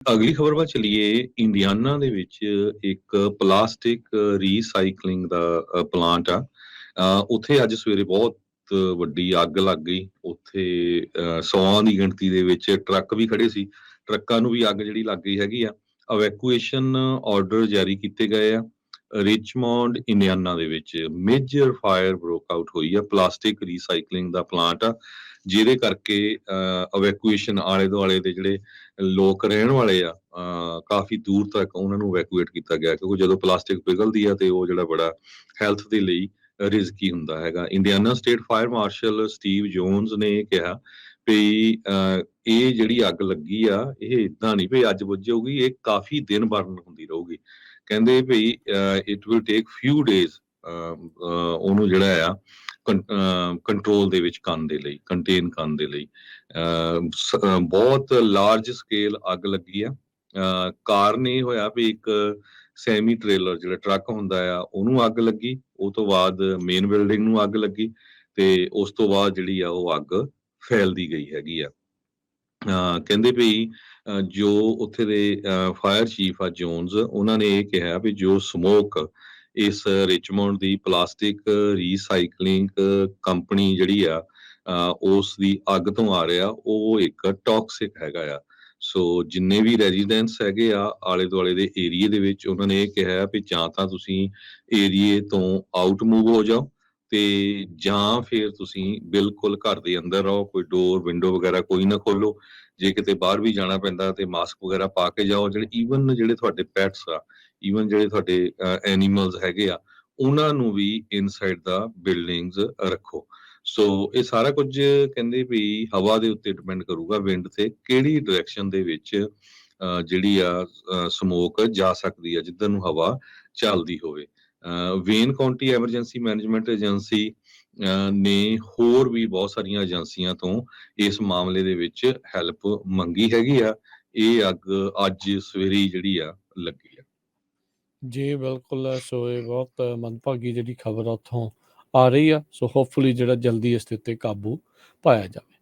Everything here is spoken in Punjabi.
ਅਗਲੀ ਖਬਰ ਵੱਲ ਚਲੀਏ। ਇੰਡੀਆਨਾ ਦੇ ਵਿੱਚ ਇੱਕ ਪਲਾਸਟਿਕ ਰੀਸਾਈਕਲਿੰਗ ਦਾ ਪਲਾਂਟ ਆ। ਉੱਥੇ ਅੱਜ ਸਵੇਰੇ ਬਹੁਤ ਵੱਡੀ ਅੱਗ ਲੱਗ ਗਈ। ਉੱਥੇ 100 ਦੀ ਗਿਣਤੀ ਦੇ ਵਿੱਚ ਟਰੱਕ ਵੀ ਖੜੇ ਸੀ। ਟਰੱਕਾਂ ਨੂੰ ਵੀ ਅੱਗ ਜਿਹੜੀ ਲੱਗ ਗਈ ਹੈਗੀ ਆ। ਇਵੈਕੂਏਸ਼ਨ ਆਰਡਰ ਜਾਰੀ ਕੀਤੇ ਗਏ ਆ। ਰਿਚਮੌਂਡ, ਇੰਡੀਆਨਾ ਦੇ ਵਿੱਚ ਮੇਜਰ ਫਾਇਰ ਬ੍ਰੋਕ ਆਊਟ ਹੋਈ ਆ। ਪਲਾਸਟਿਕ ਰੀਸਾਈਕਲਿੰਗ ਦਾ ਪਲਾਂਟ ਆ, ਜਿਹਦੇ ਕਰਕੇ ਇਵੈਕੂਏਸ਼ਨ ਆਲੇ ਦੁਆਲੇ ਦੇ ਜਿਹੜੇ ਲੋਕ ਰਹਿਣ ਵਾਲੇ ਆ, ਕਾਫੀ ਦੂਰ ਤੱਕ ਉਹਨਾਂ ਨੂੰ ਇਵੈਕੂਏਟ ਕੀਤਾ ਗਿਆ, ਕਿਉਂਕਿ ਜਦੋਂ ਪਲਾਸਟਿਕ ਪਿਘਲਦੀ ਆ ਤੇ ਉਹ ਜਿਹੜਾ ਬੜਾ ਹੈਲਥ ਦੇ ਲਈ ਰਿਸਕੀ ਹੁੰਦਾ ਹੈਗਾ। Indiana state fire marshal Steve Jones ਨੇ ਕਿਹਾ ਵੀ ਇਹ ਜਿਹੜੀ ਅੱਗ ਲੱਗੀ ਆ, ਇਹ ਇਦਾਂ ਨਹੀਂ ਵੀ ਅੱਜ ਬੁੱਝ ਜਾਊਗੀ, ਇਹ ਕਾਫੀ ਦਿਨ ਬਰਨ ਹੁੰਦੀ ਰਹੂਗੀ। ਕਹਿੰਦੇ ਵੀ it will take few days ਉਹਨੂੰ ਜਿਹੜਾ ਆ ਕੰਟਰੋਲ ਦੇ ਵਿੱਚ ਕਰਨ ਦੇ ਲਈ, ਕੰਟੇਨ ਕਰਨ ਦੇ ਲਈ। ਬਹੁਤ ਲਾਰਜ ਸਕੇਲ ਅੱਗ ਲੱਗੀ ਆ। ਕਾਰਨ ਇਹ ਹੋਇਆ ਵੀ ਇੱਕ ਸੈਮੀ ਟ੍ਰੇਲਰ ਜਿਹੜਾ ਟਰੱਕ ਹੁੰਦਾ ਆ ਉਹਨੂੰ ਅੱਗ ਲੱਗੀ। ਉਹ ਤੋਂ ਬਾਅਦ ਮੇਨ ਬਿਲਡਿੰਗ ਨੂੰ ਅੱਗ ਲੱਗੀ ਤੇ ਉਸ ਤੋਂ ਬਾਅਦ ਜਿਹੜੀ ਆ ਉਹ ਅੱਗ ਫੈਲਦੀ ਗਈ ਹੈਗੀ ਆ। ਕਹਿੰਦੇ ਵੀ ਜੋ ਉੱਥੇ ਦੇ ਫਾਇਰ ਚੀਫ ਆ ਜੋਨਸ, ਉਹਨਾਂ ਨੇ ਇਹ ਕਿਹਾ ਵੀ ਜੋ ਸਮੋਕ ਇਸ ਰਿਚਮੌਂਡ ਦੀ ਪਲਾਸਟਿਕ ਰੀਸਾਈਕਲਿੰਗ ਕੰਪਨੀ ਜਿਹੜੀ ਆ ਉਸ ਦੀ ਅੱਗ ਤੋਂ ਆ ਰਿਹਾ, ਉਹ ਇੱਕ ਟੌਕਸਿਕ ਹੈਗਾ ਆ। ਸੋ ਜਿੰਨੇ ਵੀ ਰੈਜ਼ੀਡੈਂਟਸ ਹੈਗੇ ਆ ਆਲੇ ਦੁਆਲੇ ਦੇ ਏਰੀਏ ਦੇ ਵਿੱਚ, ਉਹਨਾਂ ਨੇ ਇਹ ਕਿਹਾ ਵੀ ਜਾਂ ਤਾਂ ਤੁਸੀਂ ਏਰੀਏ ਤੋਂ ਆਊਟ ਮੂਵ ਹੋ ਜਾਓ ਤੇ ਜਾਂ ਫਿਰ ਤੁਸੀਂ ਬਿਲਕੁਲ ਘਰ ਦੇ ਅੰਦਰ ਰਹੋ। ਕੋਈ ਡੋਰ ਵਿੰਡੋ ਵਗੈਰਾ ਕੋਈ ਨਾ ਖੋਲੋ। ਜੇ ਕਿਤੇ ਬਾਹਰ ਵੀ ਜਾਣਾ ਪੈਂਦਾ ਤੇ ਮਾਸਕ ਵਗੈਰਾ ਪਾ ਕੇ ਜਾਓ। ਜਿਹੜੇ ਤੁਹਾਡੇ ਪੈਟਸ ਆ, ਈਵਨ ਜਿਹੜੇ ਤੁਹਾਡੇ ਐਨੀਮਲਸ ਹੈਗੇ ਆ, ਉਹਨਾਂ ਨੂੰ ਵੀ ਇਨਸਾਈਡ ਦਾ ਬਿਲਡਿੰਗਸ ਰੱਖੋ। ਸੋ ਇਹ ਸਾਰਾ ਕੁਝ ਕਹਿੰਦੇ ਵੀ ਹਵਾ ਦੇ ਉੱਤੇ ਡਿਪੈਂਡ ਕਰੂਗਾ, ਵਿੰਡ ਤੇ ਕਿਹੜੀ ਡਾਇਰੈਕਸ਼ਨ ਦੇ ਵਿੱਚ ਜਿਹੜੀ ਆ ਸਮੋਕ ਜਾ ਸਕਦੀ ਆ, ਜਿੱਧਰ ਨੂੰ ਹਵਾ ਚੱਲਦੀ ਹੋਵੇ। Vein County emergency management agency ਨੇ ਹੋਰ ਵੀ ਬਹੁਤ ਸਾਰੀਆਂ ਏਜੰਸੀਆਂ ਤੋਂ ਇਸ ਮਾਮਲੇ ਦੇ ਵਿੱਚ ਹੈਲਪ ਮੰਗੀ ਹੈਗੀ ਆ। ਇਹ ਅੱਗ ਅੱਜ ਸਵੇਰੇ ਜਿਹੜੀ ਆ ਲੱਗੀ ਆ। ਜੀ ਬਿਲਕੁਲ। ਸੋ ਇਹ ਬਹੁਤ ਮੰਦਭਾਗੀ ਜਿਹੜੀ ਖਬਰ ਆ ਉੱਥੋਂ ਆ ਰਹੀ ਆ। ਸੋ ਹੋਪਫੁਲੀ ਜਿਹੜਾ ਜਲਦੀ ਇਸ ਦੇ ਉੱਤੇ ਕਾਬੂ ਪਾਇਆ ਜਾਵੇ।